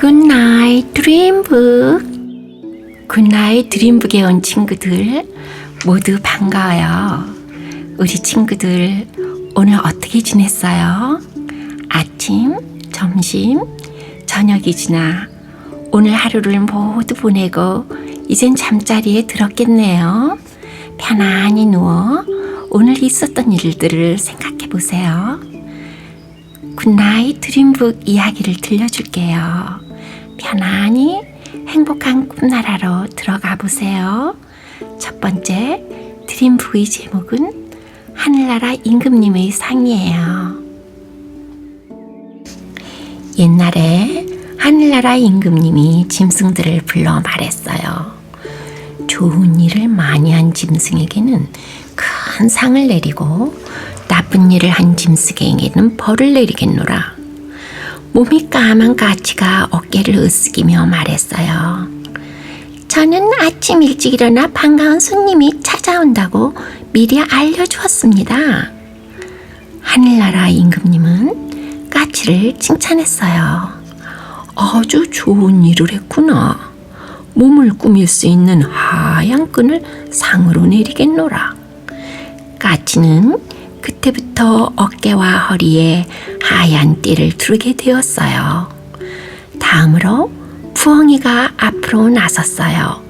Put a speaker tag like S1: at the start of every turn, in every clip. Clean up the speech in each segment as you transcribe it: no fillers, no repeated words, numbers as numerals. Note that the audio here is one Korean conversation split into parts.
S1: 굿나잇 드림북. 굿나잇 드림북에 온 친구들 모두 반가워요. 우리 친구들 오늘 어떻게 지냈어요? 아침, 점심, 저녁이 지나 오늘 하루를 모두 보내고 이젠 잠자리에 들었겠네요. 편안히 누워 오늘 있었던 일들을 생각해 보세요. 굿나잇 드림북 이야기를 들려줄게요. 편안히 행복한 꿈나라로 들어가 보세요. 첫 번째 드림북의 제목은 하늘나라 임금님의 상이에요. 옛날에 하늘나라 임금님이 짐승들을 불러 말했어요. 좋은 일을 많이 한 짐승에게는 큰 상을 내리고 나쁜 일을 한 짐승에게는 벌을 내리겠노라. 몸이 까만 까치가 어깨를 으쓱이며 말했어요. 저는 아침 일찍 일어나 반가운 손님이 찾아온다고 미리 알려주었습니다. 하늘나라 임금님은 까치를 칭찬했어요. 아주 좋은 일을 했구나. 몸을 꾸밀 수 있는 하얀 끈을 상으로 내리겠노라. 까치는 그때부터 어깨와 허리에 하얀 띠를 두르게 되었어요. 다음으로 부엉이가 앞으로 나섰어요.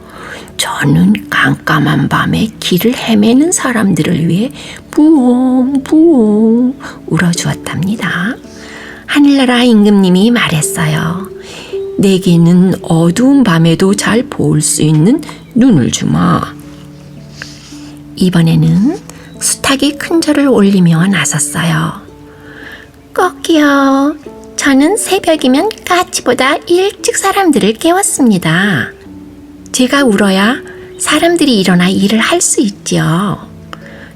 S1: 저는 깜깜한 밤에 길을 헤매는 사람들을 위해 부엉부엉 울어주었답니다. 하늘나라 임금님이 말했어요. 내게는 어두운 밤에도 잘 볼 수 있는 눈을 주마. 이번에는 수탉이 큰 절을 올리며 나섰어요. 꼭이요. 저는 새벽이면 까치보다 일찍 사람들을 깨웠습니다. 제가 울어야 사람들이 일어나 일을 할 수 있지요.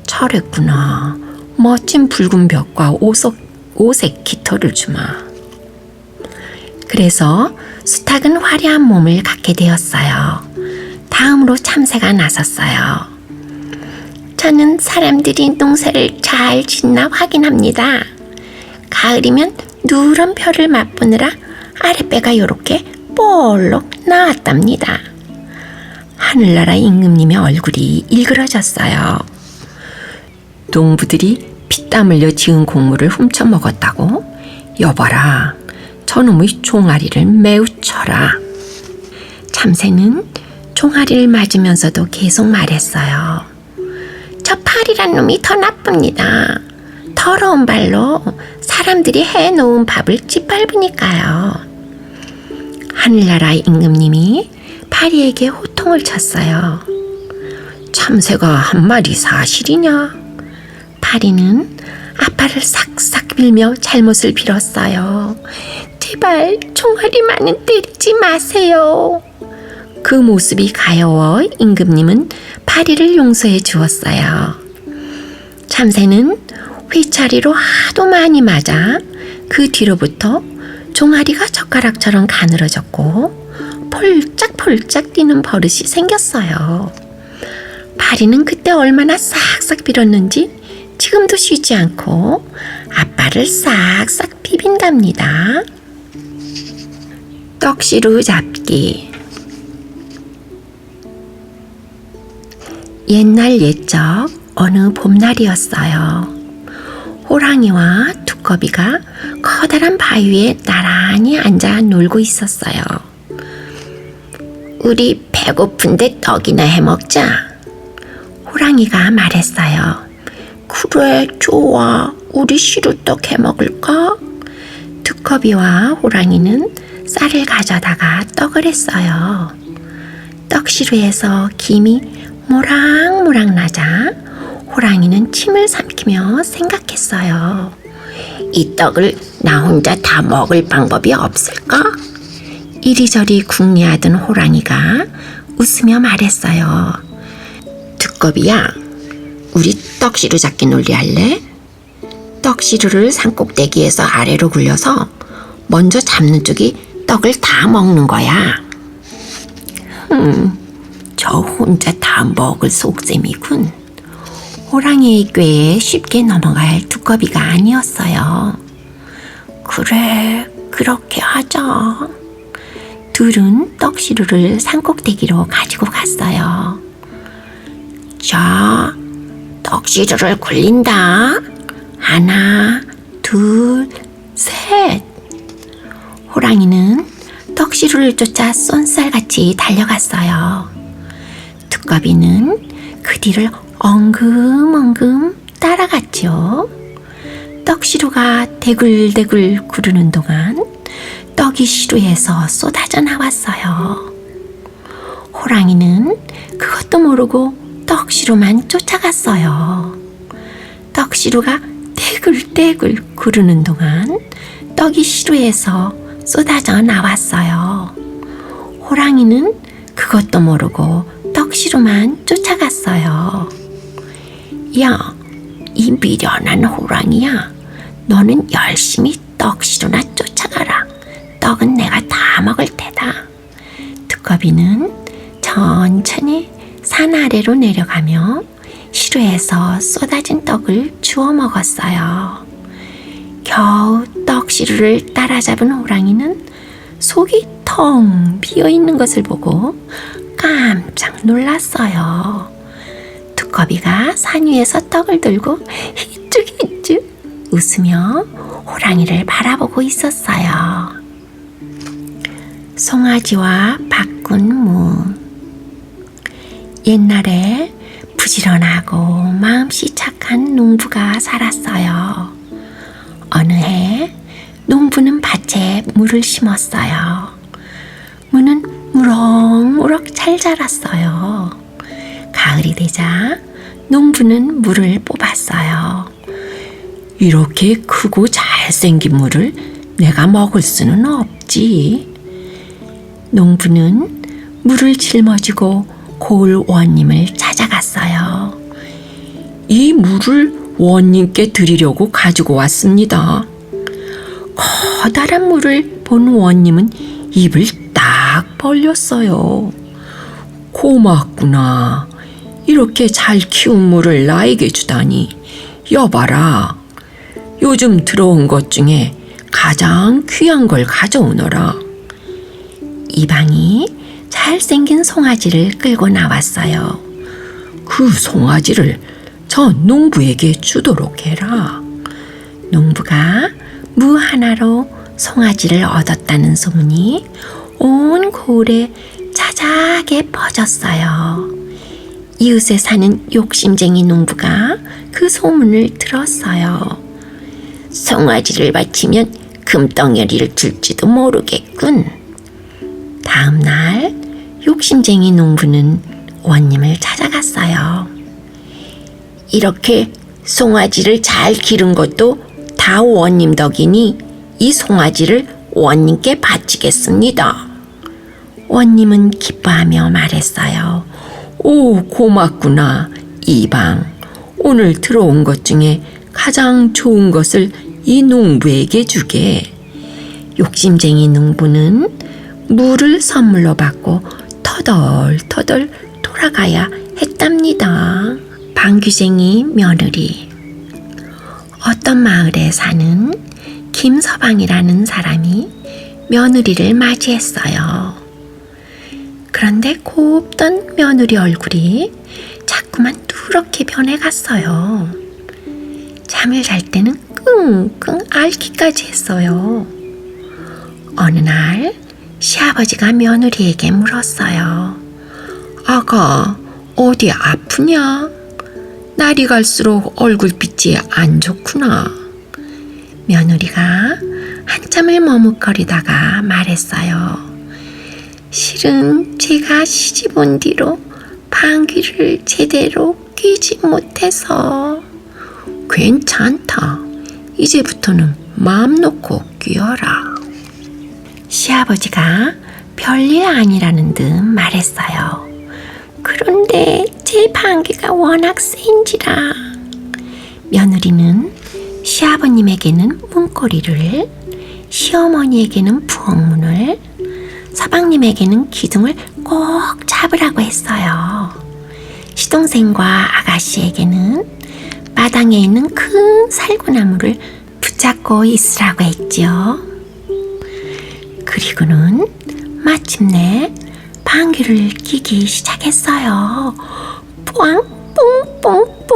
S1: 잘했구나. 멋진 붉은 벽과 오색 깃털을 주마. 그래서 수탉은 화려한 몸을 갖게 되었어요. 다음으로 참새가 나섰어요. 저는 사람들이 농사를 잘 짓나 확인합니다. 가을이면 누런 별을 맛보느라 아랫배가 이렇게 볼록 나왔답니다. 하늘나라 임금님의 얼굴이 일그러졌어요. 농부들이 피땀 흘려 지은 곡물을 훔쳐 먹었다고? 여봐라, 저놈의 종아리를 매우 쳐라. 참새는 종아리를 맞으면서도 계속 말했어요. 저 파리란 놈이 더 나쁩니다. 더러운 발로 사람들이 해놓은 밥을 짓밟으니까요. 하늘나라 임금님이 파리에게 호통을 쳤어요. 참새가 한 말이 사실이냐? 파리는 앞발을 싹싹 밀며 잘못을 빌었어요. 제발 종아리만은 때리지 마세요. 그 모습이 가여워 임금님은 파리를 용서해 주었어요. 참새는 회차리로 하도 많이 맞아 그 뒤로부터 종아리가 젓가락처럼 가늘어졌고 폴짝폴짝 뛰는 버릇이 생겼어요. 파리는 그때 얼마나 싹싹 빌었는지 지금도 쉬지 않고 앞발을 싹싹 비빈답니다. 떡시루 잡기. 옛날 옛적 어느 봄날이었어요. 호랑이와 두꺼비가 커다란 바위 위에 나란히 앉아 놀고 있었어요. 우리 배고픈데 떡이나 해먹자. 호랑이가 말했어요. 그래, 좋아. 우리 시루떡 해먹을까? 두꺼비와 호랑이는 쌀을 가져다가 떡을 했어요. 떡시루에서 김이 모락모락 나자 호랑이는 침을 삼키며 생각했어요. 이 떡을 나 혼자 다 먹을 방법이 없을까? 이리저리 궁리하던 호랑이가 웃으며 말했어요. 두꺼비야, 우리 떡시루 잡기 놀이 할래? 떡시루를 산꼭대기에서 아래로 굴려서 먼저 잡는 쪽이 떡을 다 먹는 거야. 저 혼자 다 먹을 속셈이군. 호랑이의 꾀에 쉽게 넘어갈 두꺼비가 아니었어요. 그래, 그렇게 하자. 둘은 떡시루를 산꼭대기로 가지고 갔어요. 자, 떡시루를 굴린다. 하나, 둘, 셋. 호랑이는 떡시루를 쫓아 쏜살같이 달려갔어요. 두꺼비는 그 뒤를 엉금엉금 따라갔죠. 떡시루가 대굴대굴 구르는 동안 떡이 시루에서 쏟아져 나왔어요. 호랑이는 그것도 모르고 떡시루만 쫓아갔어요. 떡시루가 대굴대굴 구르는 동안 떡이 시루에서 쏟아져 나왔어요. 호랑이는 그것도 모르고 떡시루만 쫓아갔어요. 야, 이 미련한 호랑이야. 너는 열심히 떡시루나 쫓아가라. 떡은 내가 다 먹을 테다. 두꺼비는 천천히 산 아래로 내려가며 시루에서 쏟아진 떡을 주워 먹었어요. 겨우 떡시루를 따라잡은 호랑이는 속이 텅 비어있는 것을 보고 깜짝 놀랐어요. 두꺼비가 산 위에서 떡을 들고 히죽히죽 웃으며 호랑이를 바라보고 있었어요. 송아지와 바꾼 무. 옛날에 부지런하고 마음씨 착한 농부가 살았어요. 어느 해 농부는 밭에 무를 심었어요. 무는 무럭무럭 잘 자랐어요. 가을이 되자 농부는 무를 뽑았어요. 이렇게 크고 잘생긴 무를 내가 먹을 수는 없지. 농부는 무를 짊어지고 고을 원님을 찾아갔어요. 이 무를 원님께 드리려고 가지고 왔습니다. 커다란 무를 본 원님은 입을 딱 벌렸어요. 고맙구나. 이렇게 잘 키운 무를 나에게 주다니. 여봐라. 요즘 들어온 것 중에 가장 귀한 걸 가져오너라. 이방이 잘생긴 송아지를 끌고 나왔어요. 그 송아지를 저 농부에게 주도록 해라. 농부가 무 하나로 송아지를 얻었다는 소문이 온 고을에 자자하게 퍼졌어요. 이웃에 사는 욕심쟁이 농부가 그 소문을 들었어요. 송아지를 바치면 금덩어리를 줄지도 모르겠군. 다음 날 욕심쟁이 농부는 원님을 찾아갔어요. 이렇게 송아지를 잘 기른 것도 다 원님 덕이니 이 송아지를 원님께 바치겠습니다. 원님은 기뻐하며 말했어요. 오, 고맙구나. 이방, 오늘 들어온 것 중에 가장 좋은 것을 이 농부에게 주게. 욕심쟁이 농부는 무를 선물로 받고 터덜터덜 돌아가야 했답니다. 방귀쟁이 며느리. 어떤 마을에 사는 김서방이라는 사람이 며느리를 맞이했어요. 그런데 곱던 며느리 얼굴이 자꾸만 누렇게 변해갔어요. 잠을 잘 때는 끙끙 앓기까지 했어요. 어느 날 시아버지가 며느리에게 물었어요. 아가, 어디 아프냐? 날이 갈수록 얼굴빛이 안 좋구나. 며느리가 한참을 머뭇거리다가 말했어요. 실은 제가 시집 온 뒤로 방귀를 제대로 뀌지 못해서. 괜찮다. 이제부터는 마음 놓고 뀌어라. 시아버지가 별일 아니라는 듯 말했어요. 그런데 제 방귀가 워낙 센지라. 며느리는 시아버님에게는 문고리를, 시어머니에게는 부엌문을, 서방님에게는 기둥을 꼭 잡으라고 했어요. 시동생과 아가씨에게는 마당에 있는 큰 살구나무를 붙잡고 있으라고 했죠. 그리고는
S2: 마침내 방귀를 뀌기 시작했어요. 뿡 뿡뿡뿡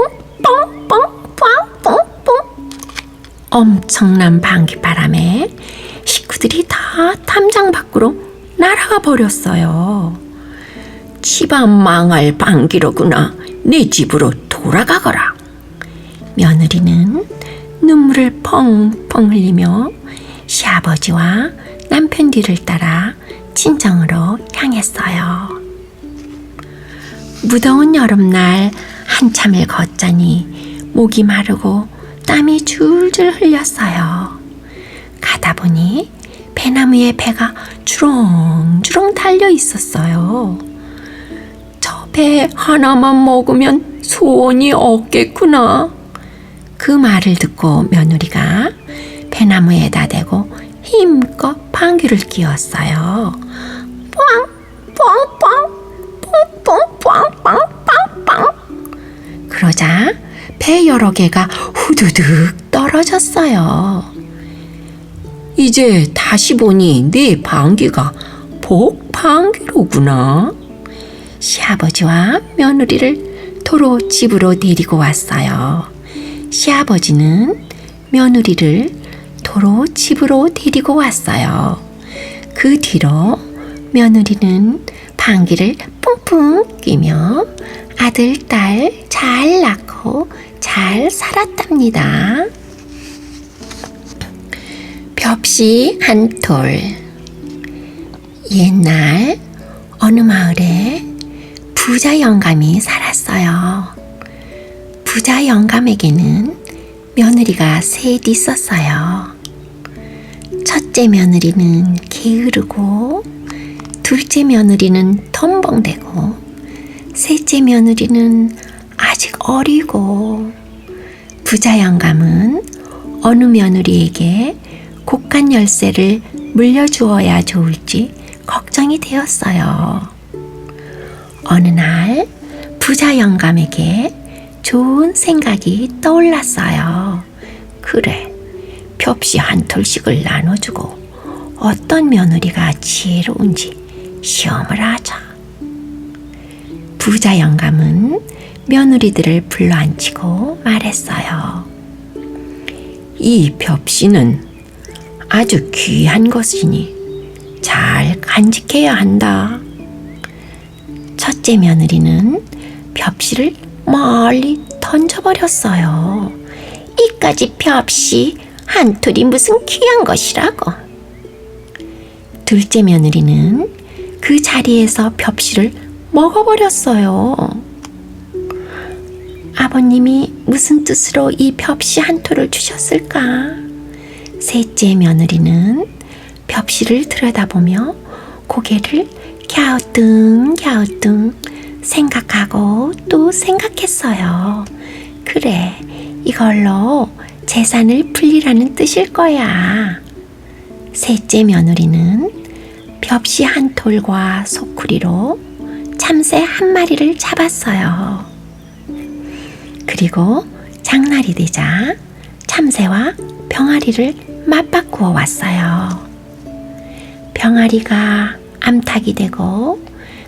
S2: 뿡뿡 뿡뿡뿡. 엄청난 방귀바람에 식구들이 다 담장 밖으로 날아가 버렸어요. 집안 망할 방귀로구나. 네 집으로 돌아가거라. 며느리는 눈물을 펑펑 흘리며 시아버지와 남편 뒤를 따라 친정으로 향했어요. 무더운 여름날 한참을 걷자니 목이 마르고 땀이 줄줄 흘렸어요. 가다 보니 배나무에 배가 주렁주렁 달려 있었어요. 저 배 하나만 먹으면 소원이 없겠구나. 그 말을 듣고 며느리가 배나무에다 대고 힘껏 방귀를 뀌었어요. 뻥뻥뻥뻥뻥뻥뻥뻥. 그러자 배 여러 개가 후두둑 떨어졌어요.
S1: 이제 다시 보니 네 방귀가 복방귀로구나.
S2: 시아버지와 며느리를 도로 집으로 데리고 왔어요. 시아버지는 며느리를 도로 집으로 데리고 왔어요. 그 뒤로 며느리는 방귀를 뿡뿡 뀌며 아들, 딸 잘 낳고 잘 살았답니다. 벽시 한 톨. 옛날 어느 마을에 부자 영감이 살았어요. 부자 영감에게는 며느리가 셋 있었어요. 첫째 며느리는 게으르고, 둘째 며느리는 덤벙대고, 셋째 며느리는 아직 어리고. 부자 영감은 어느 며느리에게 곳간 열쇠를 물려주어야 좋을지 걱정이 되었어요. 어느 날 부자 영감에게 좋은 생각이 떠올랐어요. 그래, 벽시 한 톨씩을 나눠주고 어떤 며느리가 지혜로운지 시험을 하자. 부자 영감은 며느리들을 불러앉히고 말했어요.
S1: 이 벽시는 아주 귀한 것이니 잘 간직해야 한다.
S2: 첫째 며느리는 벽시를 멀리 던져버렸어요. 이까지 벽시 한 톨이 무슨 귀한 것이라고. 둘째 며느리는 그 자리에서 벽시를 먹어버렸어요. 아버님이 무슨 뜻으로 이 벽시 한 톨을 주셨을까? 셋째 며느리는 벽시를 들여다보며 고개를 갸우뚱갸우뚱 생각하고 또 생각했어요. 그래, 이걸로 재산을 불리라는 뜻일 거야. 셋째 며느리는 벽시 한 톨과 소쿠리로 참새 한 마리를 잡았어요. 그리고 장날이 되자 참새와 병아리를 맞바꾸어 왔어요. 병아리가 암탉이 되고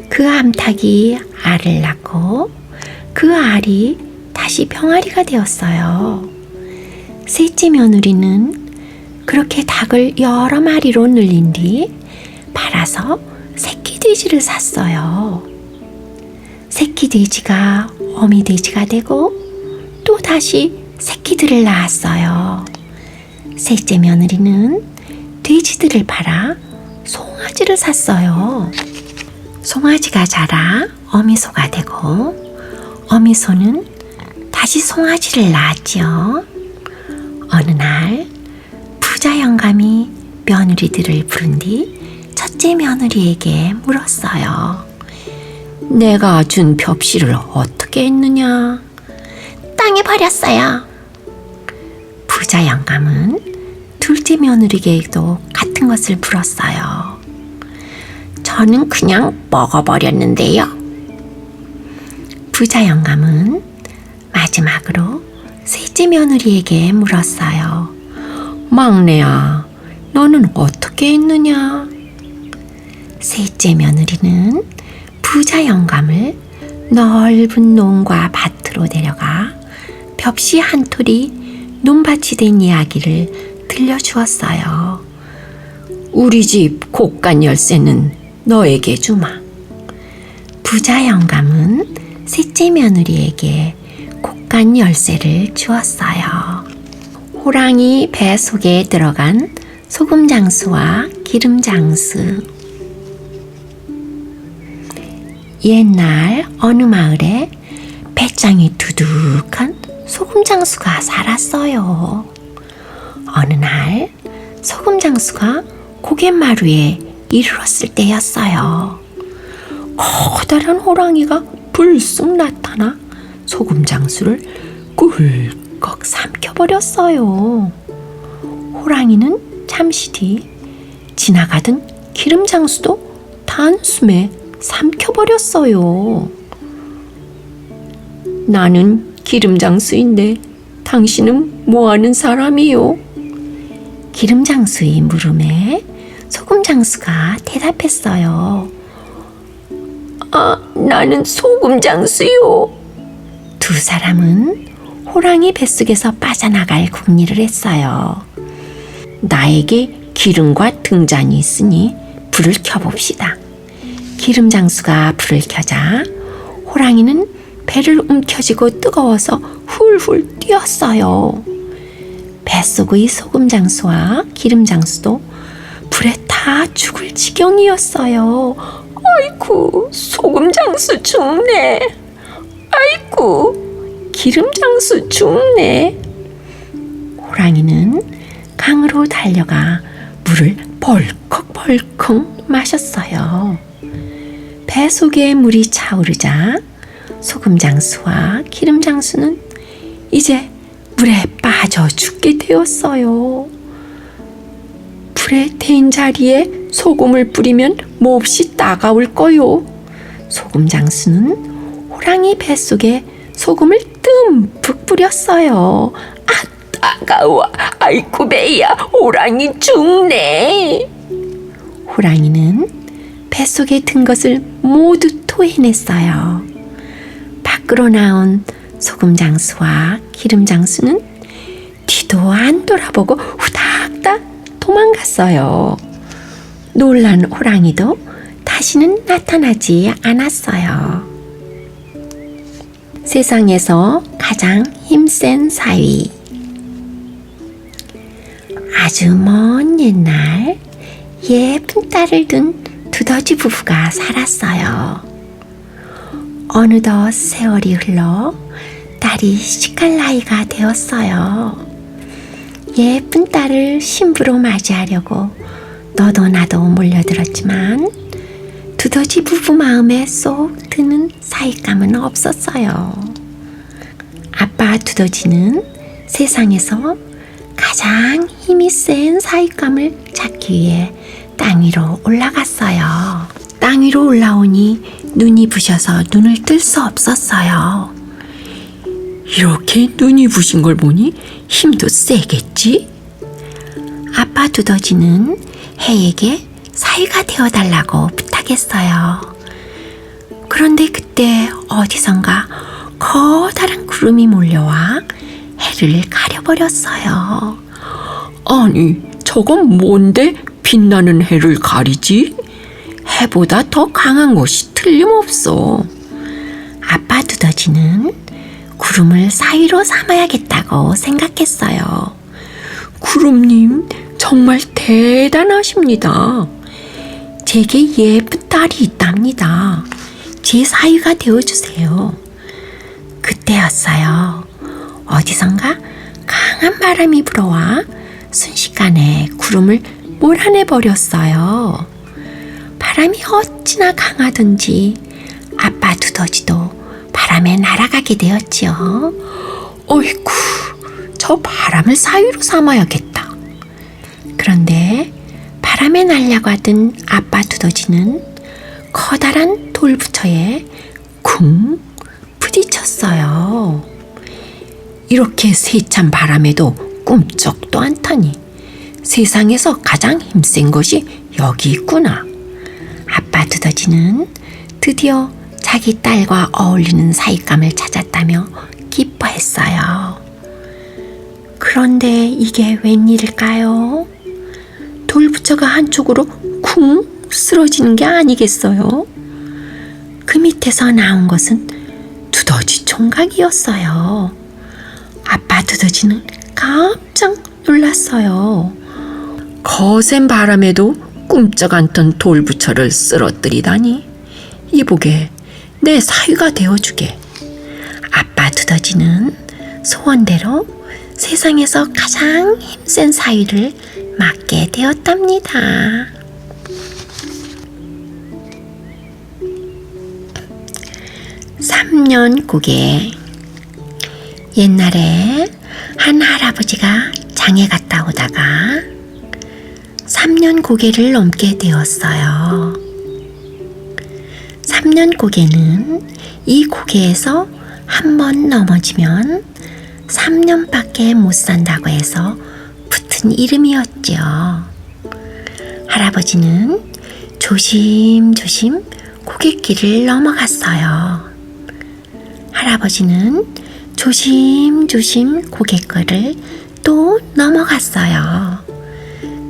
S2: 그 암탉이 알을 낳고 그 알이 다시 병아리가 되었어요. 셋째 며느리는 그렇게 닭을 여러 마리로 늘린 뒤 팔아서 새끼 돼지를 샀어요. 새끼 돼지가 어미 돼지가 되고 또 다시 새끼들을 낳았어요. 셋째 며느리는 돼지들을 팔아 송아지를 샀어요. 송아지가 자라 어미소가 되고 어미소는 다시 송아지를 낳았지요. 어느 날 부자 영감이 며느리들을 부른 뒤 첫째 며느리에게 물었어요.
S1: 내가 준 벽시를 어떻게 했느냐?
S2: 땅에 버렸어요. 부자 영감은 둘째 며느리에게도 같은 것을 물었어요. 저는 그냥 먹어버렸는데요. 부자 영감은 마지막으로 셋째 며느리에게 물었어요.
S1: 막내야, 너는 어떻게 했느냐?
S2: 셋째 며느리는 부자 영감을 넓은 농과 밭으로 데려가 벽시 한 톨이 논밭이 된 이야기를 들려주었어요.
S1: 우리 집 곳간 열쇠는 너에게 주마.
S2: 부자 영감은 셋째 며느리에게 곳간 열쇠를 주었어요. 호랑이 배 속에 들어간 소금 장수와 기름 장수. 옛날 어느 마을에 배짱이 두둑한 소금 장수가 살았어요. 어느 날 소금 장수가 고갯마루에 이르렀을 때였어요. 커다란 호랑이가 불쑥 나타나 소금 장수를 꿀꺽 삼켜버렸어요. 호랑이는 잠시 뒤 지나가던 기름 장수도 단숨에 삼켜버렸어요.
S1: 나는 기름 장수인데 당신은 뭐하는 사람이요?
S2: 기름 장수의 물음에 소금 장수가 대답했어요.
S1: 나는 소금 장수요.
S2: 두 사람은 호랑이 뱃속에서 빠져나갈 궁리를 했어요.
S1: 나에게 기름과 등잔이 있으니 불을 켜봅시다.
S2: 기름 장수가 불을 켜자 호랑이는 배를 움켜쥐고 뜨거워서 훌훌 뛰었어요. 뱃속의 소금 장수와 기름 장수도 불에 타 죽을 지경이었어요.
S1: 아이쿠, 소금 장수 죽네. 아이쿠, 기름 장수 죽네.
S2: 호랑이는 강으로 달려가 물을 벌컥벌컥 마셨어요. 배 속에 물이 차오르자 소금 장수와 기름 장수는 이제 물에 빠져 죽게 되었어요. 불에 댄 자리에 소금을 뿌리면 몹시 따가울 거요. 소금 장수는 호랑이 뱃속에 소금을 듬뿍 뿌렸어요.
S1: 따가워. 아이쿠 배야, 호랑이 죽네.
S2: 호랑이는 뱃속에 든 것을 모두 토해냈어요. 밖으로 나온 소금 장수와 기름 장수는 뒤도 안 돌아보고 후닥닥 도망갔어요. 놀란 호랑이도 다시는 나타나지 않았어요. 세상에서 가장 힘센 사위. 아주 먼 옛날 예쁜 딸을 둔 두더지 부부가 살았어요. 어느덧 세월이 흘러 딸이 시집갈 나이가 되었어요. 예쁜 딸을 신부로 맞이하려고 너도 나도 몰려들었지만 두더지 부부 마음에 쏙 드는 사윗감은 없었어요. 아빠 두더지는 세상에서 가장 힘이 센 사윗감을 찾기 위해 땅 위로 올라갔어요. 땅 위로 올라오니 눈이 부셔서 눈을 뜰 수 없었어요.
S1: 이렇게 눈이 부신 걸 보니 힘도 세겠지?
S2: 아빠 두더지는 해에게 사위가 되어달라고 부탁했어요. 그런데 그때 어디선가 커다란 구름이 몰려와 해를 가려버렸어요.
S1: 아니, 저건 뭔데 빛나는 해를 가리지? 해보다 더 강한 것이 틀림없어.
S2: 아빠 두더지는 구름을 사위로 삼아야겠다고 생각했어요.
S1: 구름님, 정말 대단하십니다.
S2: 제게 예쁜 딸이 있답니다. 제 사위가 되어주세요. 그때였어요. 어디선가 강한 바람이 불어와 순식간에 구름을 몰아내버렸어요. 바람이 어찌나 강하던지 아빠 두더지도 바람에 날아가게 되었지요.
S1: 어이쿠, 저 바람을 사위로 삼아야겠다.
S2: 그런데 바람에 날아가던 아빠 두더지는 커다란 돌부처에 쿵 부딪혔어요.
S1: 이렇게 세찬 바람에도 꿈쩍도 않다니 세상에서 가장 힘센 것이 여기 있구나.
S2: 아빠 두더지는 드디어 자기 딸과 어울리는 사윗감을 찾았다며 기뻐했어요. 그런데 이게 웬일일까요? 돌부처가 한쪽으로 쿵 쓰러지는 게 아니겠어요? 그 밑에서 나온 것은 두더지 총각이었어요. 아빠 두더지는 깜짝 놀랐어요.
S1: 거센 바람에도 꿈쩍 않던 돌부처를 쓰러뜨리다니. 이보게 내 사위가 되어주게.
S2: 아빠 두더지는 소원대로 세상에서 가장 힘센 사위를 맡게 되었답니다. 삼년고개. 옛날에 한 할아버지가 장에 갔다 오다가 3년고개를 넘게 되었어요. 3년고개는 이 고개에서 한 번 넘어지면 3년밖에 못 산다고 해서 붙은 이름이었죠. 할아버지는 조심조심 고갯길을 넘어갔어요. 할아버지는 조심조심 고갯길을 또 넘어갔어요.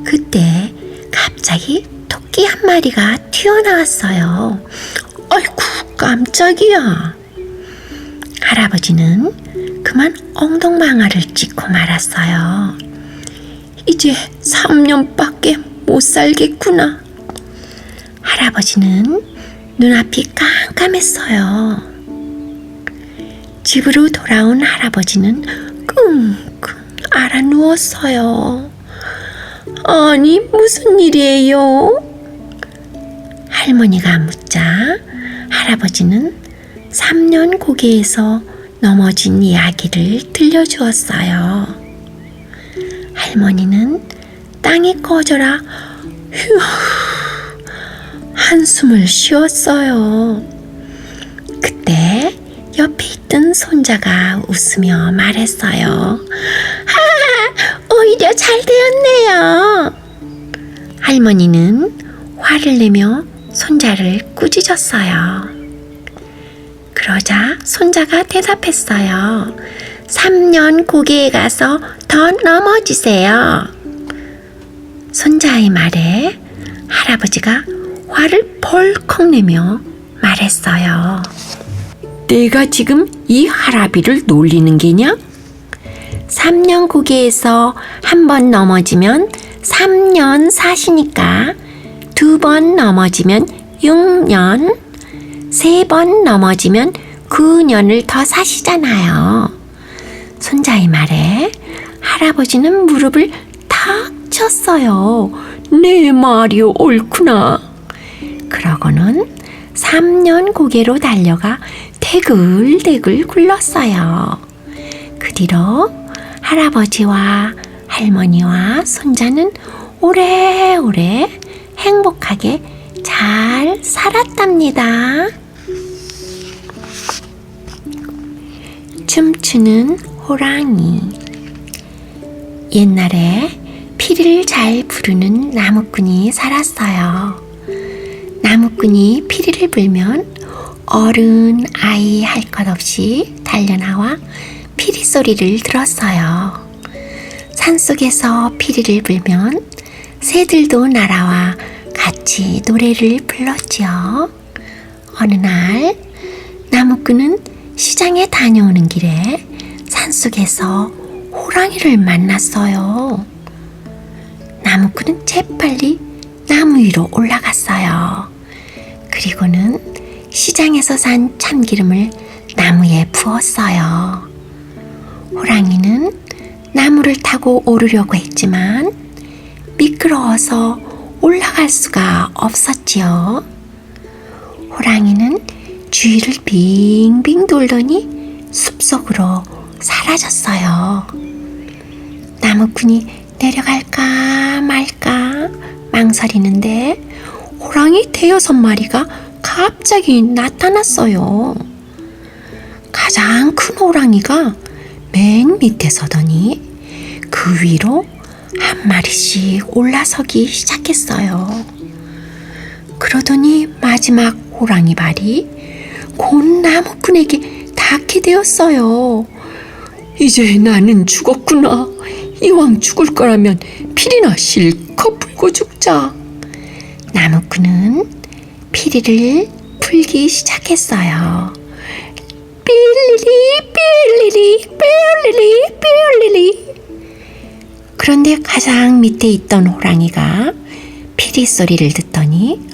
S2: 그때 갑자기 토끼 한 마리가 튀어나왔어요. 아이고, 깜짝이야. 할아버지는 그만 엉덩방아를 찍고 말았어요. 이제 3년밖에 못 살겠구나. 할아버지는 눈앞이 깜깜했어요. 집으로 돌아온 할아버지는 끙끙 앓아 누웠어요. 아니, 무슨 일이에요? 할머니가 묻자 할아버지는 3년 고개에서 넘어진 이야기를 들려주었어요. 할머니는 땅이 꺼져라 휴 한숨을 쉬었어요. 그때 옆에 있던 손자가 웃으며 말했어요. 오히려 잘 되었네요. 할머니는 화를 내며 손자를 꾸짖었어요. 그러자 손자가 대답했어요. 3년 고개에 가서 더 넘어지세요. 손자의 말에 할아버지가 화를 벌컥 내며 말했어요.
S1: 내가 지금 이 할아비를 놀리는 게냐?
S2: 3년 고개에서 한 번 넘어지면 3년 사시니까 2번 넘어지면 6년, 3번 넘어지면 9년을 더 사시잖아요. 손자의 말에 할아버지는 무릎을 탁 쳤어요.
S1: 내 말이 옳구나.
S2: 그러고는 3년 고개로 달려가 대글대글 굴렀어요. 그 뒤로 할아버지와 할머니와 손자는 오래오래 행복하게 잘 살았답니다. 춤추는 호랑이. 옛날에 피리를 잘 부르는 나무꾼이 살았어요. 나무꾼이 피리를 불면 어른, 아이 할 것 없이 달려나와 피리 소리를 들었어요. 산속에서 피리를 불면 새들도 날아와 같이 노래를 불렀지요. 어느 날 나무꾼은 시장에 다녀오는 길에 산속에서 호랑이를 만났어요. 나무꾼은 재빨리 나무 위로 올라갔어요. 그리고는 시장에서 산 참기름을 나무에 부었어요. 호랑이는 나무를 타고 오르려고 했지만 미끄러워서 올라갈 수가 없었지요. 호랑이는 주위를 빙빙 돌더니 숲속으로 사라졌어요. 나무꾼이 내려갈까 말까 망설이는데 호랑이 5마리가 갑자기 나타났어요. 가장 큰 호랑이가 맨 밑에 서더니 그 위로 한 마리씩 올라서기 시작했어요. 그러더니
S1: 마지막 호랑이 발이 곧 나무꾼에게 닿게 되었어요. 이제 나는 죽었구나. 이왕 죽을 거라면 피리나 실컷 불고 죽자. 나무꾼은 피리를 불기 시작했어요. 삐리리 삐리리 삐리리 삐리리. 그런데 가장 밑에 있던 호랑이가 피리 소리를 듣더니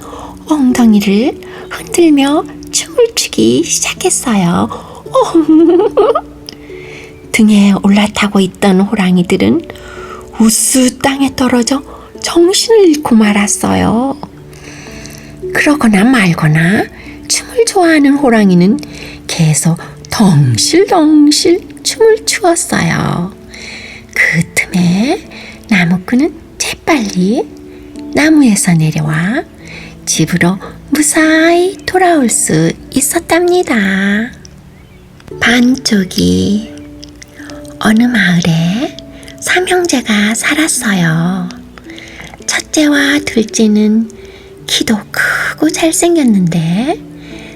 S1: 엉덩이를 흔들며 춤을 추기 시작했어요. 등에 올라타고 있던 호랑이들은 우스 땅에 떨어져 정신을 잃고 말았어요. 그러거나 말거나 춤을 좋아하는 호랑이는 계속 덩실덩실 춤을 추었어요. 그 틈에 나무꾼은 재빨리 나무에서 내려와 집으로 무사히 돌아올 수 있었답니다. 반쪽이. 어느 마을에 삼형제가 살았어요. 첫째와 둘째는 키도 크고 잘생겼는데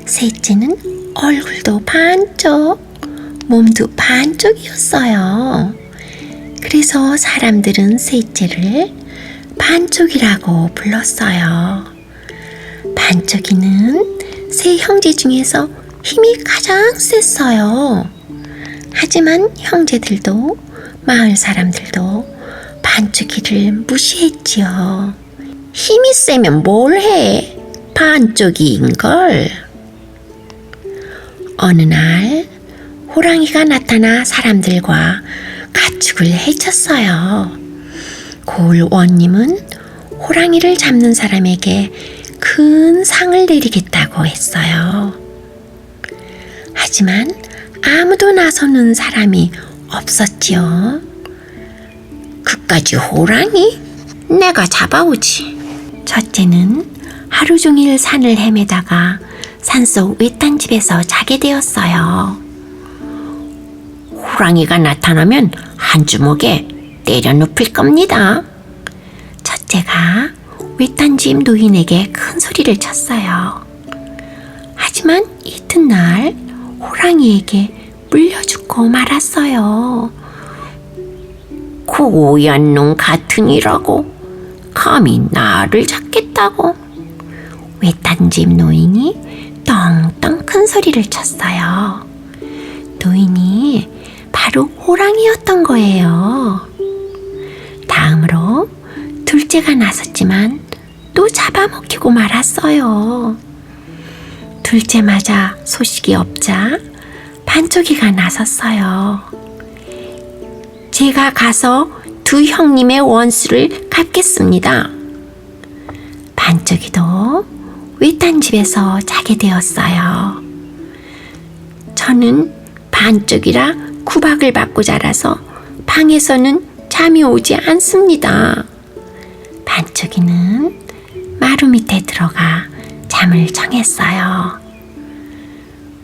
S1: 셋째는 얼굴도 반쪽, 몸도 반쪽이었어요. 그래서 사람들은 셋째를 반쪽이라고 불렀어요. 반쪽이는 세 형제 중에서 힘이 가장 셌어요. 하지만 형제들도 마을 사람들도 반쪽이를 무시했지요. 힘이 세면 뭘 해? 반쪽이인걸. 어느 날 호랑이가 나타나 사람들과 가축을 해쳤어요. 고을 원님은 호랑이를 잡는 사람에게 큰 상을 내리겠다고 했어요. 하지만 아무도 나서는 사람이 없었지요. 그까지 호랑이? 내가 잡아오지. 첫째는 하루 종일 산을 헤매다가 산속 외딴 집에서 자게 되었어요. 호랑이가 나타나면 한 주먹에 때려 눕힐 겁니다. 첫째가 외딴 집 노인에게 큰 소리를 쳤어요. 하지만 이튿날 호랑이에게 물려 죽고 말았어요. 고얀 놈 같으니라고 감히 나를 잡겠다고. 외딴 집 노인이 떵떵 큰 소리를 쳤어요. 노인이 바로 호랑이였던 거예요. 다음으로 둘째가 나섰지만 또 잡아먹히고 말았어요. 둘째마저 소식이 없자 반쪽이가 나섰어요. 제가 가서 두 형님의 원수를 갚겠습니다. 반쪽이도 외딴 집에서 자게 되었어요. 저는 반쪽이라 구박을 받고 자라서 방에서는 잠이 오지 않습니다. 반쪽이는 마루 밑에 들어가 잠을 청했어요.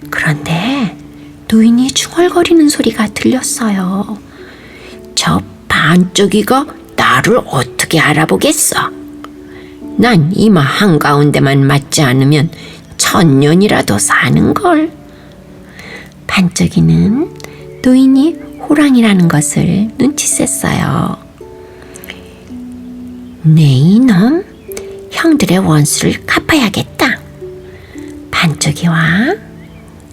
S1: 그런데 노인이 중얼거리는 소리가 들렸어요. 저 반쪽이가 나를 어떻게 알아보겠어? 난 이마 한가운데만 맞지 않으면 1000년이라도 사는걸. 반쪽이는 노인이 호랑이라는 것을 눈치챘어요. 네 이놈, 형들의 원수를 갚아야겠다. 반쪽이와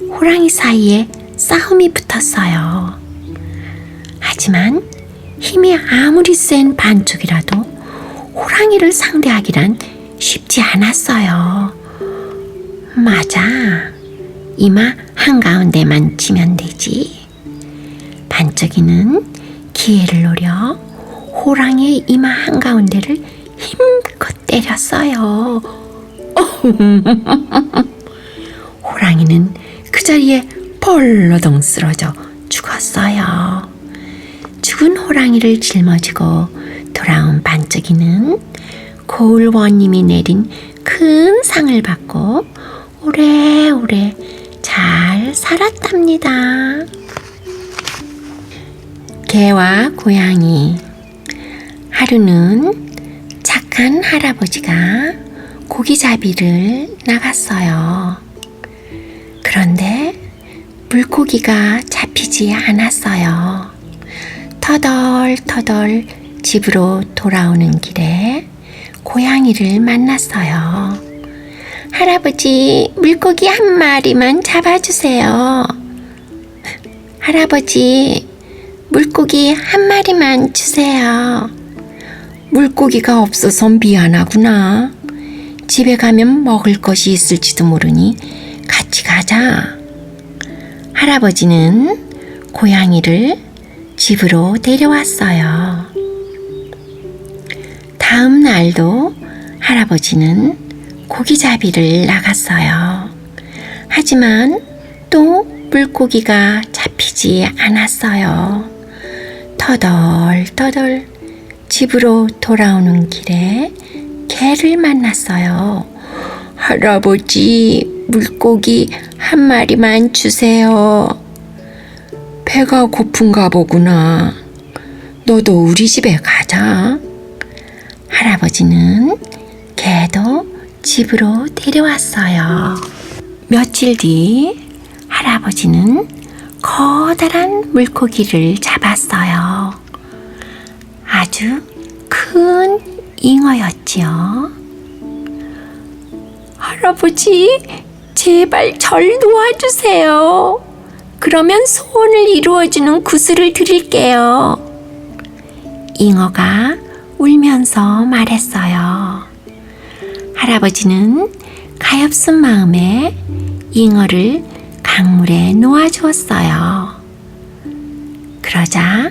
S1: 호랑이 사이에 싸움이 붙었어요. 하지만 힘이 아무리 센 반쪽이라도 호랑이를 상대하기란 쉽지 않았어요. 맞아, 이마 한가운데만 치면 되지. 반쪽이는 기회를 노려 호랑이의 이마 한가운데를 힘껏 때렸어요. 호랑이는 그 자리에 벌러덩 쓰러져 죽었어요. 죽은 호랑이를 짊어지고 돌아온 반쪽이는 고을 원님이 내린 큰 상을 받고 오래오래 잘 살았답니다. 개와 고양이. 하루는 착한 할아버지가
S2: 고기잡이를 나갔어요. 그런데 물고기가 잡히지 않았어요. 터덜터덜 집으로 돌아오는 길에 고양이를 만났어요. 할아버지, 물고기 한 마리만 잡아주세요. 할아버지, 물고기 한 마리만 주세요. 물고기가 없어서 미안하구나. 집에 가면 먹을 것이 있을지도 모르니 같이 가자. 할아버지는 고양이를 집으로 데려왔어요. 다음 날도 할아버지는 고기잡이를 나갔어요. 하지만 또 물고기가 잡히지 않았어요. 터덜터덜 집으로 돌아오는 길에 개를 만났어요. 할아버지, 물고기 한 마리만 주세요. 배가 고픈가 보구나. 너도 우리 집에 가자. 할아버지는 개도 집으로 데려왔어요. 며칠 뒤 할아버지는 커다란 물고기를 잡았어요. 아주 큰 잉어였지요. 할아버지, 제발 절 도와주세요. 그러면 소원을 이루어주는 구슬을 드릴게요. 잉어가 울면서 말했어요. 할아버지는 가엾은 마음에 잉어를 강물에 놓아주었어요. 그러자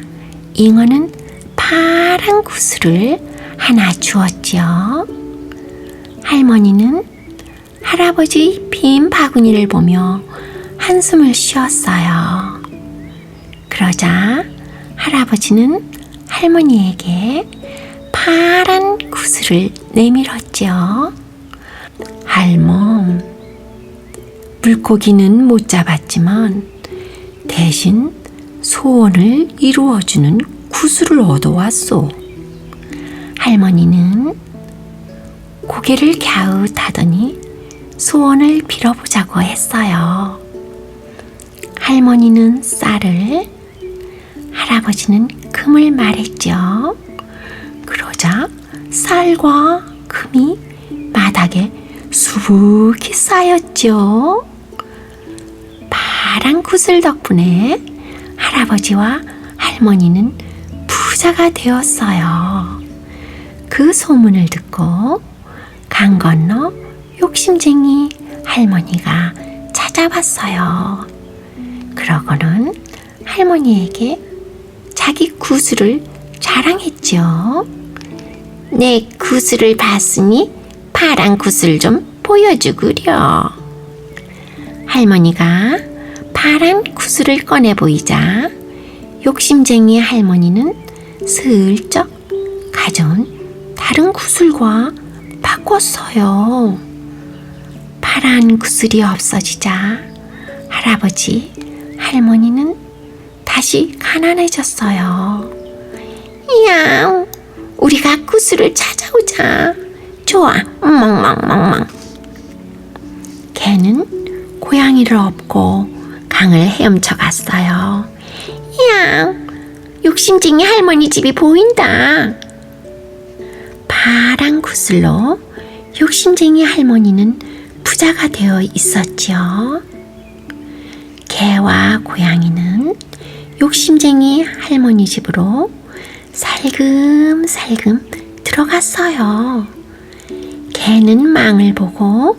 S2: 잉어는 파란 구슬을 하나 주었지요. 할머니는 할아버지 빈 바구니를 보며 한숨을 쉬었어요. 그러자 할아버지는 할머니에게 파란 구슬을 내밀었지요. 할멈, 물고기는 못 잡았지만 대신 소원을 이루어주는 구슬을 얻어왔소. 할머니는 고개를 갸웃하더니 소원을 빌어보자고 했어요. 할머니는 쌀을, 할아버지는 금을 말했죠. 그러자 쌀과 금이 바닥에 수북히 쌓였죠. 파란 구슬 덕분에 할아버지와 할머니는 부자가 되었어요. 그 소문을 듣고 강 건너 욕심쟁이 할머니가 찾아왔어요. 그러고는 할머니에게 자기 구슬을 자랑했죠. 내 구슬을 봤으니 파란 구슬 좀 보여주구려. 할머니가 파란 구슬을 꺼내 보이자 욕심쟁이 할머니는 슬쩍 가져온 다른 구슬과 바꿨어요. 파란 구슬이 없어지자 할아버지, 할머니는 다시 가난해졌어요. 야, 우리가 구슬을 찾아오자. 좋아, 멍멍멍멍. 개는 고양이를 업고 강을 헤엄쳐 갔어요. 야, 욕심쟁이 할머니 집이 보인다. 파란 구슬로 욕심쟁이 할머니는 부자가 되어 있었지요. 개와 고양이는 욕심쟁이 할머니 집으로 살금살금 들어갔어요. 개는 망을 보고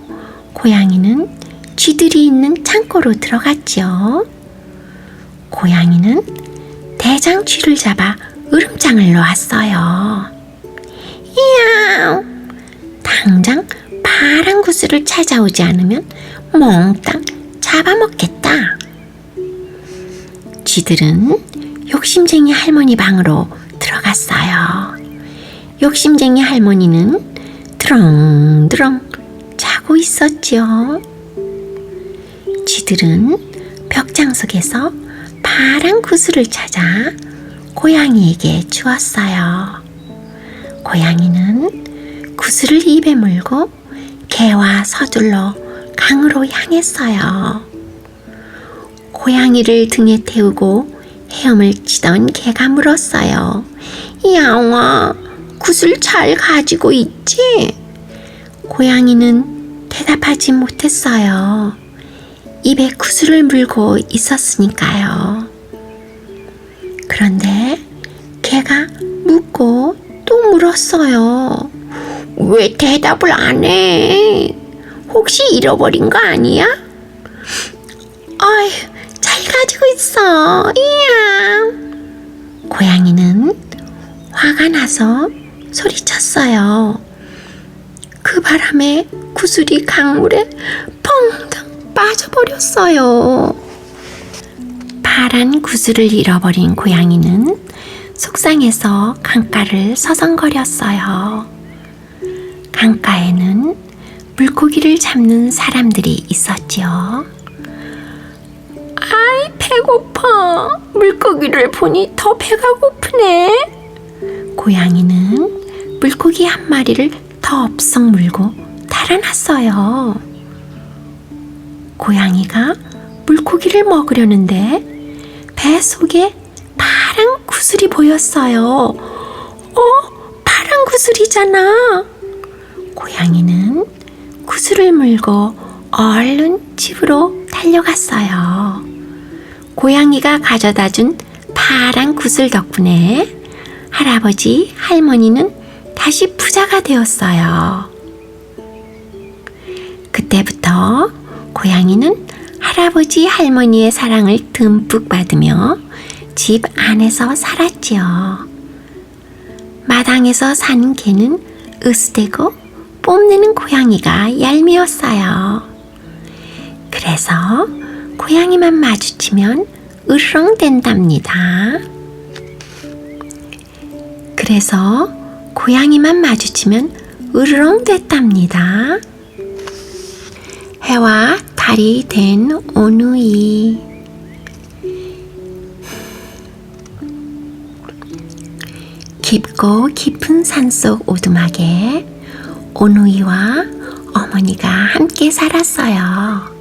S2: 고양이는 쥐들이 있는 창고로 들어갔지요. 고양이는 대장쥐를 잡아 으름장을 놓았어요. 이야! 당장 파란 구슬을 찾아오지 않으면 몽땅 잡아먹겠다. 쥐들은 욕심쟁이 할머니 방으로 들어갔어요. 욕심쟁이 할머니는 드렁드렁 자고 있었지요. 쥐들은 벽장 속에서 파란 구슬을 찾아 고양이에게 주었어요. 고양이는 구슬을 입에 물고 개와 서둘러 강으로 향했어요. 고양이를 등에 태우고 헤엄을 치던 개가 물었어요. 야옹아, 굿을 잘 가지고 있지? 고양이는 대답하지 못했어요. 입에 구슬을 물고 있었으니까요. 그런데 개가 묻고 또 물었어요. 왜 대답을 안 해? 혹시 잃어버린 거 아니야? 어이, 잘 가지고 있어. 이야. 고양이는 화가 나서 소리쳤어요. 그 바람에 구슬이 강물에 펑덩 빠져버렸어요. 파란 구슬을 잃어버린 고양이는 속상해서 강가를 서성거렸어요. 강가에는 물고기를 잡는 사람들이 있었지요. 아이, 배고파. 물고기를 보니 더 배가 고프네. 고양이는 물고기 한 마리를 덥석 물고 달아났어요. 고양이가 물고기를 먹으려는데 배 속에 파란 구슬이 보였어요. 파란 구슬이잖아. 고양이는 구슬을 물고 얼른 집으로 달려갔어요. 고양이가 가져다 준 파란 구슬 덕분에 할아버지, 할머니는 다시 부자가 되었어요. 그때부터 고양이는 할아버지, 할머니의 사랑을 듬뿍 받으며 집 안에서 살았지요. 마당에서 산 개는 으스대고 뽐내는 고양이가 얄미웠어요. 그래서 고양이만 마주치면 으르렁댄답니다. 그래서 고양이만 마주치면 으르렁댔답니다. 해와 달이 된 오누이. 깊고 깊은 산속 오두막에 오누이와 어머니가 함께 살았어요.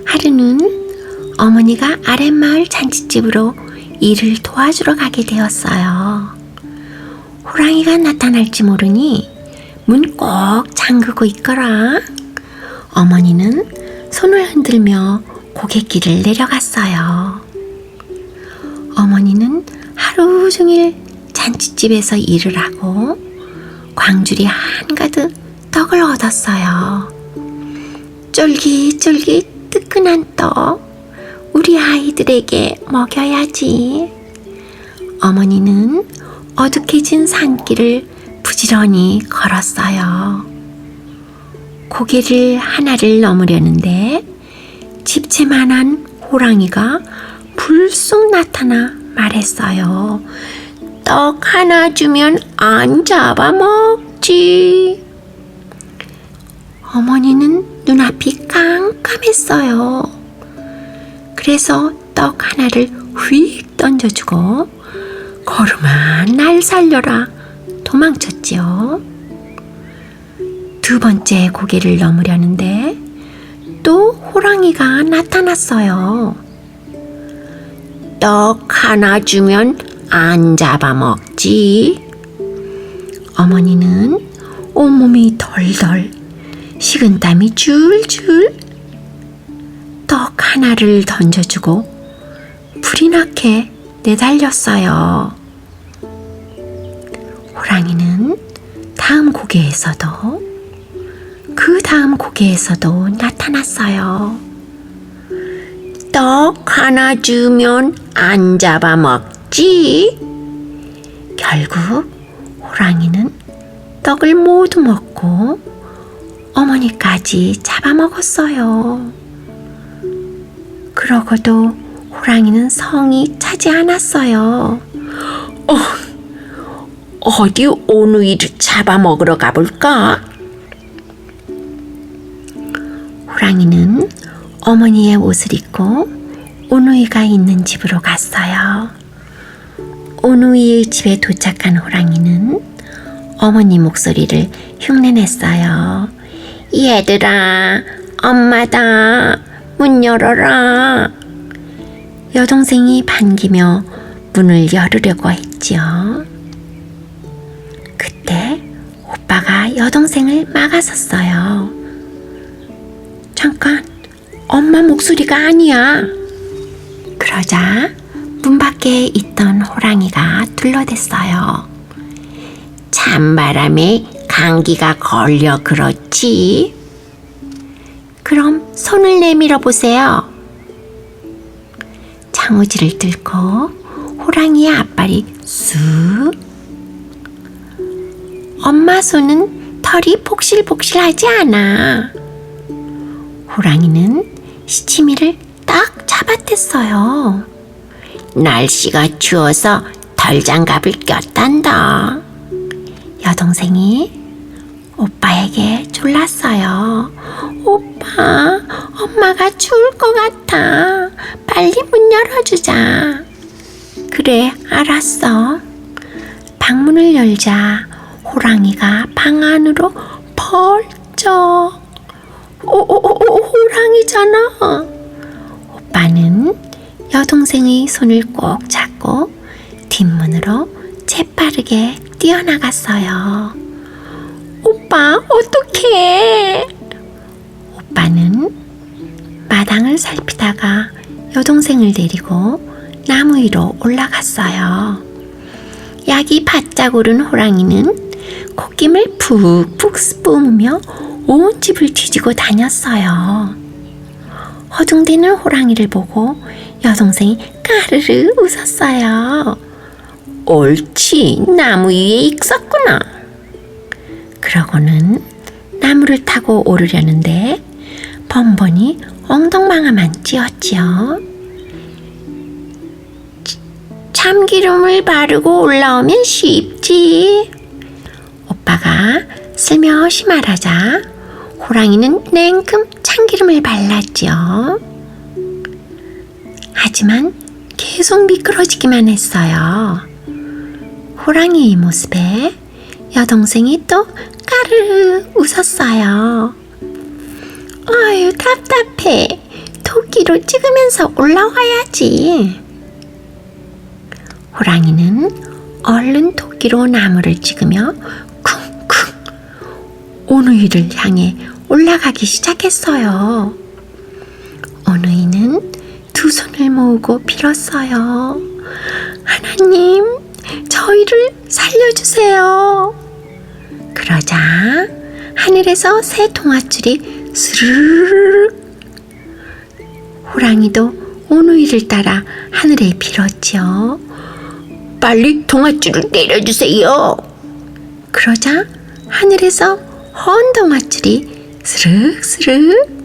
S2: 하루는 어머니가 아랫마을 잔칫집으로 일을 도와주러 가게 되었어요. 호랑이가 나타날지 모르니 문 꼭 잠그고 있거라. 어머니는 손을 흔들며 고갯길을 내려갔어요. 어머니는 하루 종일 잔칫집에서 일을 하고 광주리 한가득 떡을 얻었어요. 쫄깃쫄깃 뜨끈한 떡, 우리 아이들에게 먹여야지. 어머니는 어둑해진 산길을 부지런히 걸었어요. 고개를 하나를 넘으려는데 집채만한 호랑이가 불쑥 나타나 말했어요. 떡 하나 주면 안 잡아먹지. 어머니는 눈앞이 깜깜했어요. 그래서 떡 하나를 휙 던져주고 걸음아 날 살려라 도망쳤지요. 두 번째 고개를 넘으려는데 또 호랑이가 나타났어요. 떡 하나 주면 안 잡아먹지. 어머니는 온몸이 덜덜, 식은땀이 줄줄. 떡 하나를 던져주고 불이 나게 내달렸어요. 호랑이는 다음 고개에서도 그 다음 고개에서도 나타났어요. 떡 하나 주면 안 잡아먹지. 결국 호랑이는 떡을 모두 먹고 어머니까지 잡아먹었어요. 그러고도 호랑이는 성이 차지 않았어요. 어디 오누이를 잡아먹으러 가볼까? 호랑이는 어머니의 옷을 입고 오누이가 있는 집으로 갔어요. 오누이의 집에 도착한 호랑이는 어머니 목소리를 흉내냈어요. 얘들아, 엄마다. 문 열어라. 여동생이 반기며 문을 열으려고 했지요. 그때 오빠가 여동생을 막아섰어요. 잠깐, 엄마 목소리가 아니야. 그러자 문 밖에 있던 호랑이가 둘러댔어요. 찬바람에 감기가 걸려 그렇지. 그럼 손을 내밀어 보세요. 장우지를 뚫고 호랑이의 앞발이 쑥. 엄마 손은 털이 복실복실하지 않아. 호랑이는 시치미를 딱 잡아댔어요. 날씨가 추워서 털장갑을 꼈단다. 여동생이 오빠에게 졸랐어요. 오빠, 엄마가 추울 것 같아. 빨리 문 열어주자. 그래, 알았어. 방문을 열자 호랑이가 방 안으로 벌쩍. 호랑이잖아. 오빠는 여동생의 손을 꼭 잡고 뒷문으로 재빠르게 뛰어나갔어요. 오빠, 어떡해? 오빠는 마당을 살피다가 여동생을 데리고 나무 위로 올라갔어요. 약이 바짝 오른 호랑이는 콧김을 푹푹 뿜으며 온 집을 뒤지고 다녔어요. 허둥대는 호랑이를 보고 여동생이 까르르 웃었어요. 옳지, 나무 위에 있었구나. 그러고는 나무를 타고 오르려는데 번번이 엉덩방아만 찧었지요. 참기름을 바르고 올라오면 쉽지. 오빠가 슬며시 말하자 호랑이는 냉큼 참기름을 발랐지요. 하지만 계속 미끄러지기만 했어요. 호랑이의 모습에 여동생이 또 까르르 웃었어요. 아유, 답답해. 토끼로 찍으면서 올라와야지. 호랑이는 얼른 토끼로 나무를 찍으며 쿵쿵 오누이를 향해 올라가기 시작했어요. 오누이는 두 손을 모으고 빌었어요. 하나님, 저희를 살려주세요. 그러자 하늘에서 새 동아줄이 스르르르. 호랑이도 오누이를 따라 하늘에 빌었지요. 빨리 동아줄을 내려주세요. 그러자 하늘에서 헌 동아줄이 스르륵스르륵.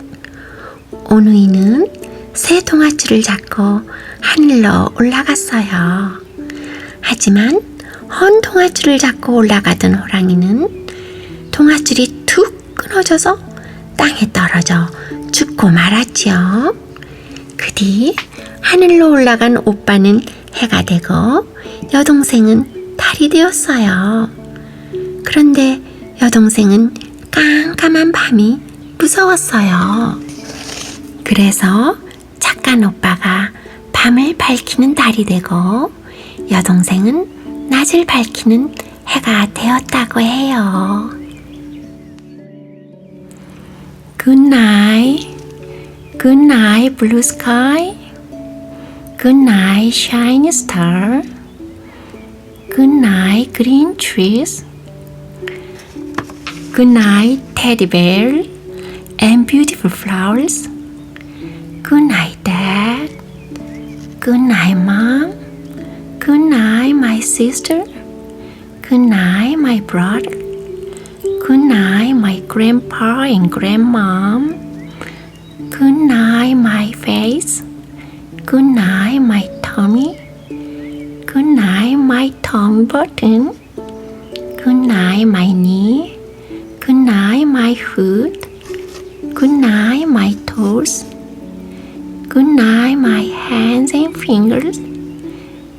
S2: 오누이는 새 동아줄을 잡고 하늘로 올라갔어요. 하지만 헌 동아줄을 잡고 올라가던 호랑이는 동아줄이 툭 끊어져서 땅에 떨어져 죽고 말았지요. 그 뒤 하늘로 올라간 오빠는 해가 되고 여동생은 달이 되었어요. 그런데 여동생은 깜깜한 밤이 무서웠어요. 그래서 착한 오빠가 밤을 밝히는 달이 되고 여동생은 낮을 밝히는 해가 되었다고 해요. Good night, good night, blue sky. Good night, shiny star. Good night, green trees. Good night, teddy bear and beautiful flowers. Good night, Dad. Good night, Mom. Good night, my sister. Good night, my brother. Good night, my grandpa and grandmom. Good night, my face. Good night, my tummy. Good night, my tummy button. Good night, my knee. Good night, my foot. Good night, my toes. Good night, my hands and fingers.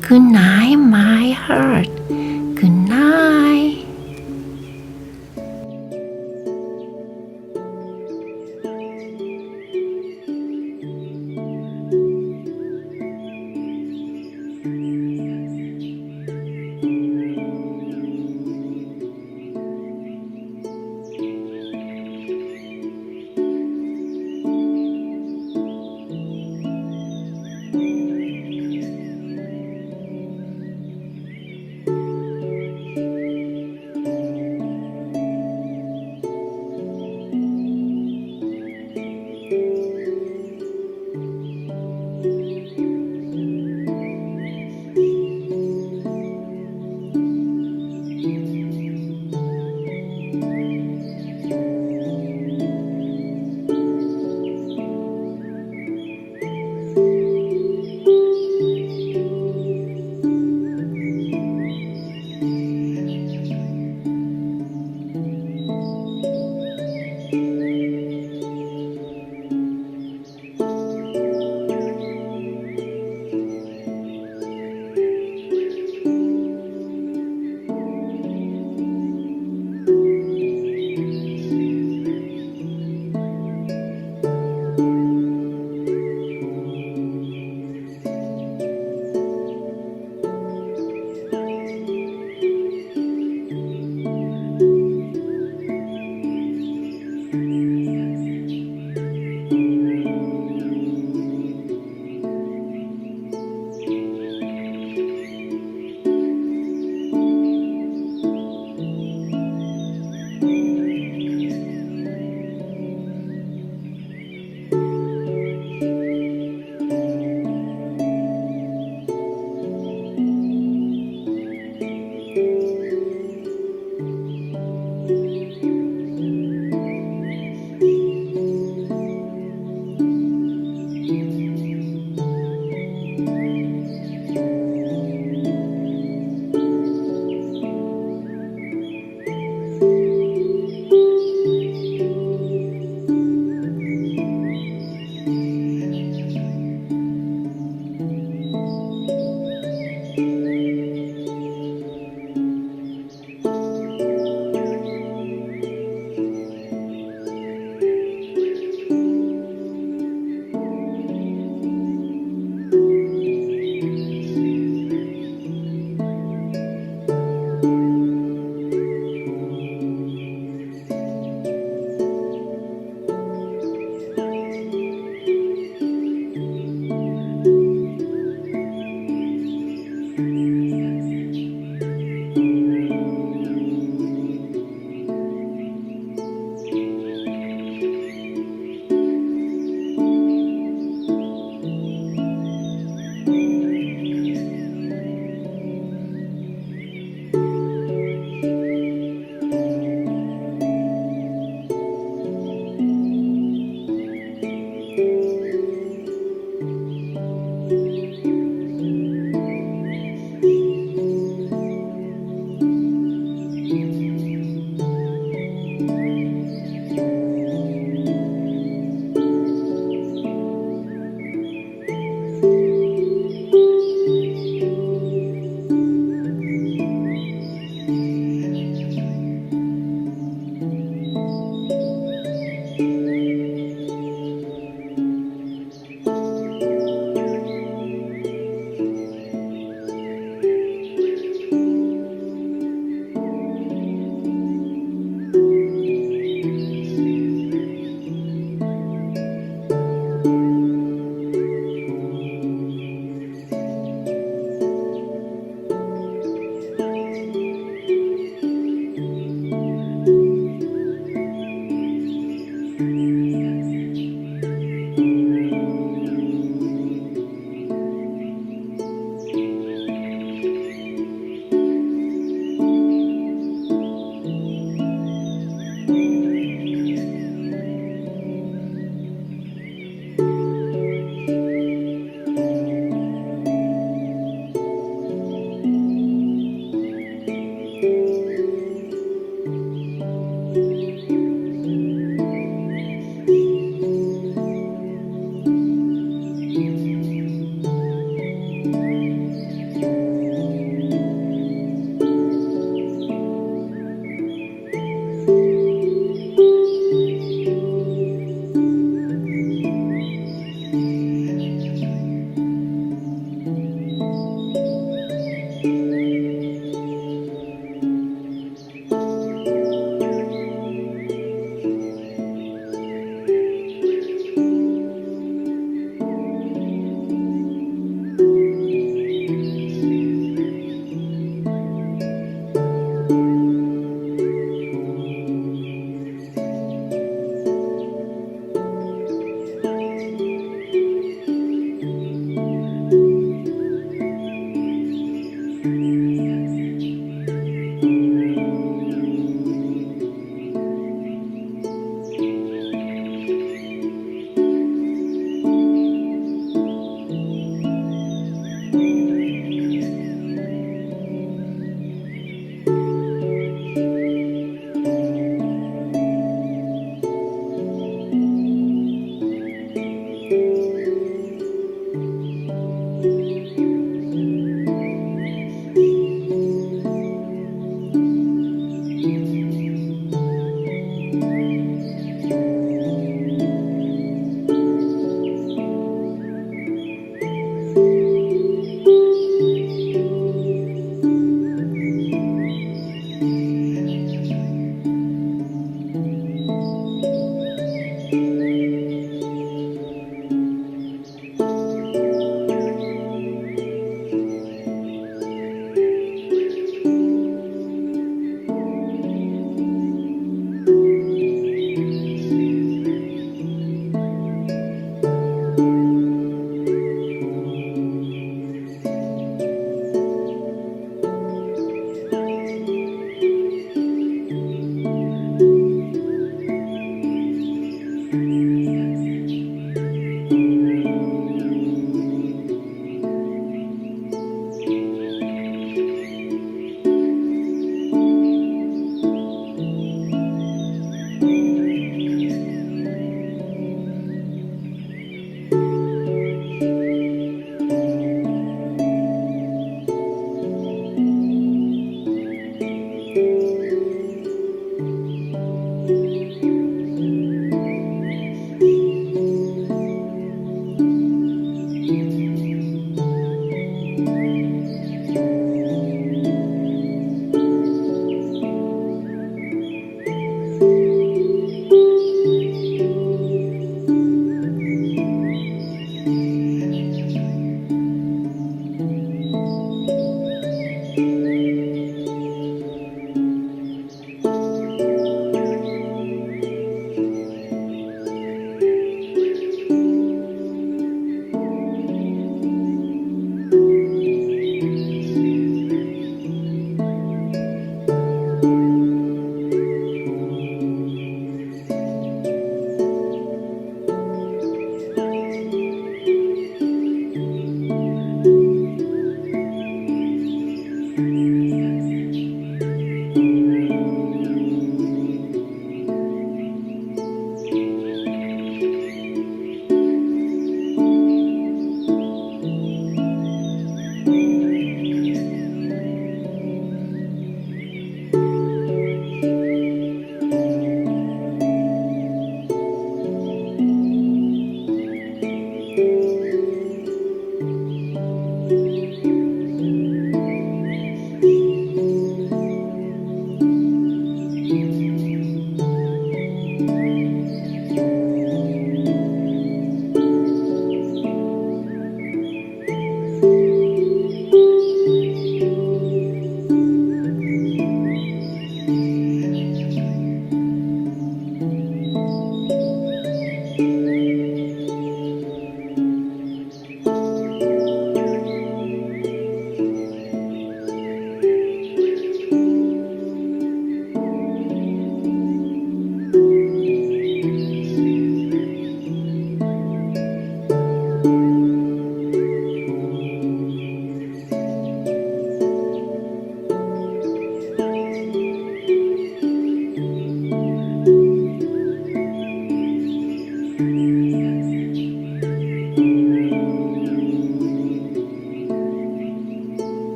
S2: Good night, my heart. Good night.